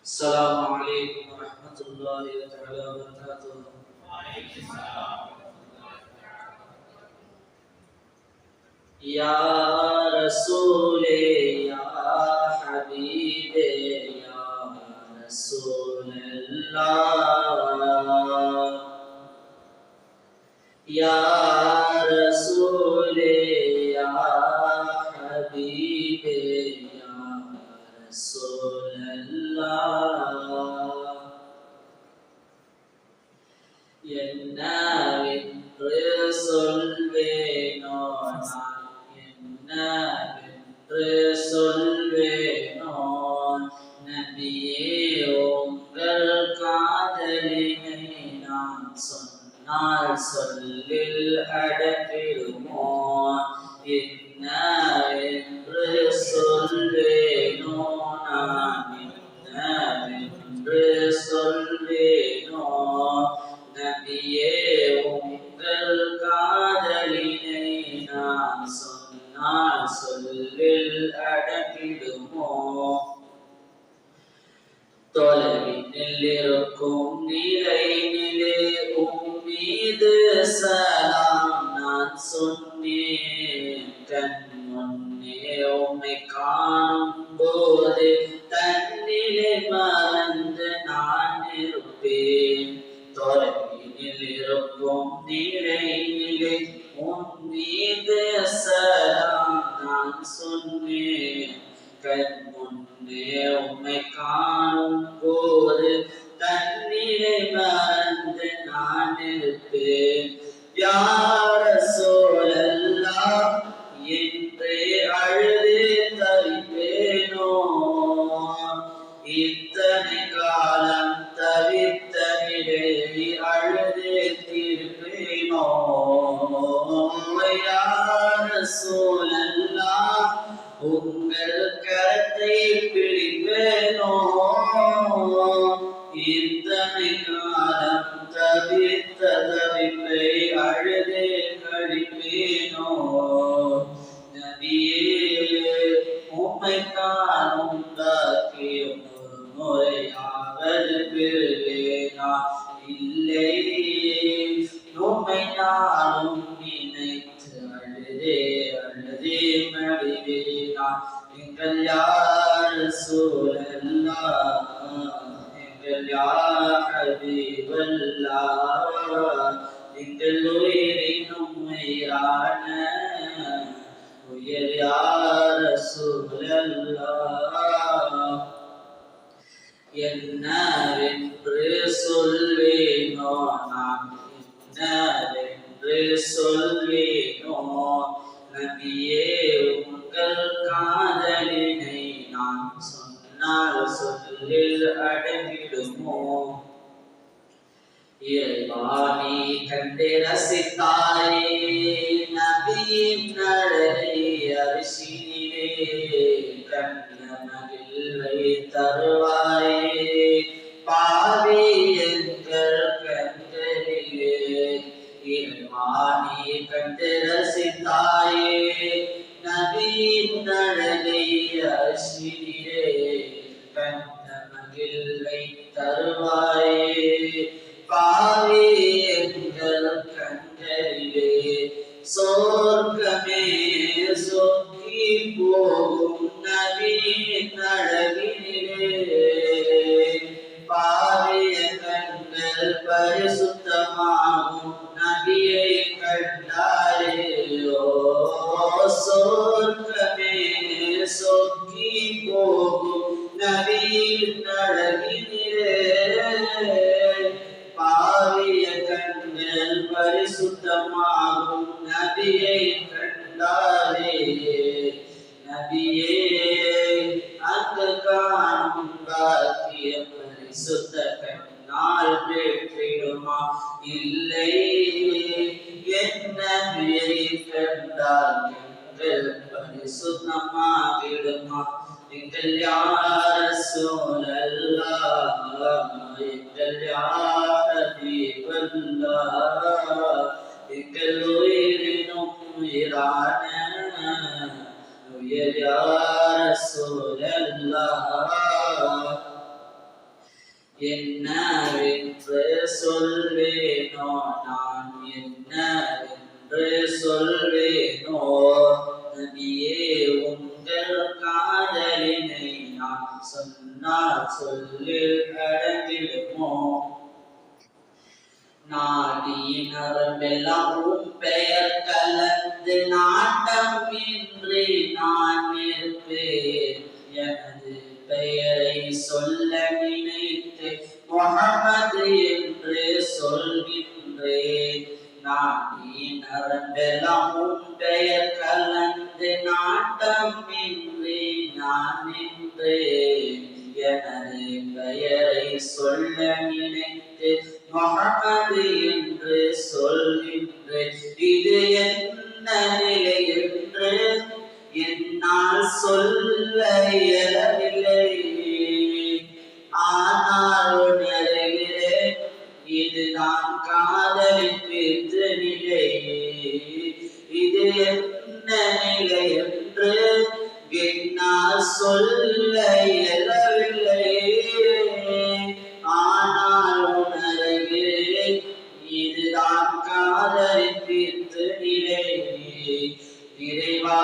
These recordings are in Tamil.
السلام عليكم ورحمة الله تعالى وبركاته. يا رسول يا حبيب يا رسول الله يا رسول يا حبيب يا رسول الله என்னவென்று சொல்வேனோ நான் என்னவென்று சொல்வேனோ நபியே உங்கள் காதலினை நான் சொன்னால் சொல்லில் அடங்கிடுமோ என்னவென்று சொல்வேனோ நான் என்னவென்று சொல்வேனோ நபியே உங்கள் காதலினை நான் சொன்னால் சொல்லில் அடங்கிடுமோ தொலைவினில் இருக்கும் நிலையினிலே உம்மீது சலாம் நான் சொன்னேன் கண் முன்னே உம்மை காணும் போது தன்னிலை மறந்து நான் இருப்பேன் தொலைவினில் இருக்கும் நிலையினிலே உம்மீது சலாம் நான் சொன்னேன் கண் முன்னே உம்மை காணும் போது தன்னிலை மறந்து நான் இருப்பேன் யா ரசூலல்லாஹ் என்றே அழுது தவிப்பேனோ இத்தனை காலம் தவித்த நிலை அழுது தீர்ப்பேனோ யா ரசூலல்லாஹ் உங்கள் கரத்தை பிடிப்பேனோ இத்தனை காலம் தவித்த தவிப்பை அழுதே கழிப்பேனோ நபியே உம்மை காணும் பாக்கியம் ஒரு முறையாவது பெறுவேனா இல்லை உம்மை நானும் நினைத்து அழுதே அழுதே மடிவேனா எங்கள் யா ரசூலல்லாஹ் எங்கள் யா ஹபீபல்லாஹ் எங்கள் உயிரினும் உயிரான உயிர் யா ரசூலல்லாஹ் என்னவென்று சொல்வேனோ நான் என்னவென்று சொல்வேனோ நபியே உங்கள் காதலினை நான் சொன்னால் சொல்லில் அடங்கிடுமோ இறைவாணி கண்டு ரசித்தாயே நபியின் நடை அரிசியிலே கண்ணமகில் வைத்தருவாயே பாவி எங்கள் கண்களிலே இறைவாணி கண்டு ரசித்தாயே நபியின் நடை அரிசியிலே கண்ணமகில் வைத்தருவாயே பாவி எங்கள் கண்களிலே சொர்க்கமே சொக்கி போகும் நபியின் அழகினிலே பாவிய கண்கள் பரிசுத்தமாகும் நபியை கண்டாலே சொர்க்கமே சொக்கி போகும் நபியின் அழகினிலே பாவிய கண்கள் பரிசுத்தமாகும் நபியை கண்டாலே நபியே அங்கு காணும் பாக்கிய பரிசுத்த கண்ணால் பெற்றிடுமா இல்லை என் நபியை கண்டால் கண்கள் பரிசுத்தமாகிடுமா எங்கள் யா ரசூலல்லாஹ் எங்கள் யா ஹபீபல்லாஹ் எங்கள் உயிரினும் உயிரான உயிர் யா ரசூலல்லாஹ் என்னவென்று சொல்வேனோ நான் என்னவென்று சொல்வேனோ நபியே உங்கள் காதலினை நான் சொன்னால் சொல்லில் அடங்கிடுமோ நாடி நரம்பெல்லாம் உன் பெயர் கலந்து நாட்டம் இன்றி நான் இருப்பேன் எனது பெயரை சொல்ல நினைத்து முஹம்மது என்று சொல்கின்றேன் நாடி நரம்பெல்லாம் உன் பெயர் கலந்து நாட்டம் இன்றி நான் நின்றேன் எனது பெயரை சொல்ல நினைத்து முஹம்மது என்று சொல்கின்றேன் இது என்ன நிலை என்று என்னால் சொல்ல இயலவில்லை ஆனால் உணர்கிறேன் இதுதான் காதலின் பித்து நிலை இது என்ன நிலை என்று என்னால் சொல்ல இயலவில்லை ஆனால் உணர்கிறேன் இதுதான் காதலின் பித்து நிலை இறைவா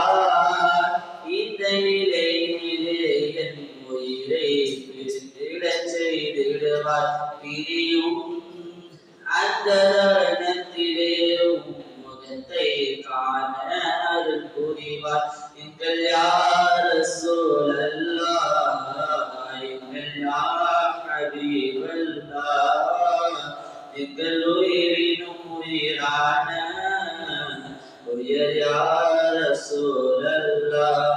இந்த நிலையிலே என் உயிரை பிரிந்திடச் செய்திடுவார் பிரியும் அந்த தருணத்திலே முகத்தை காண அருள் புரிவார் எங்கள் யார் ரசூலல்லாஹ் எங்கள் யார் ஹபீபல்லாஹ் எங்கள் உயிரினும் உயிரான உயர் யார் ரசூலல்லாஹ்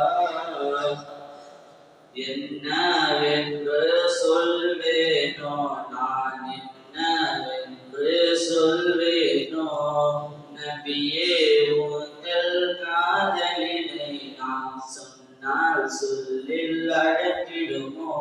என்னவென்று சொல்வேனோ நான் என்னவென்று சொல்வேனோ நபியே உங்கள் காதலினை நான் சொன்னால் சொல்லில் அடங்கிடுமோ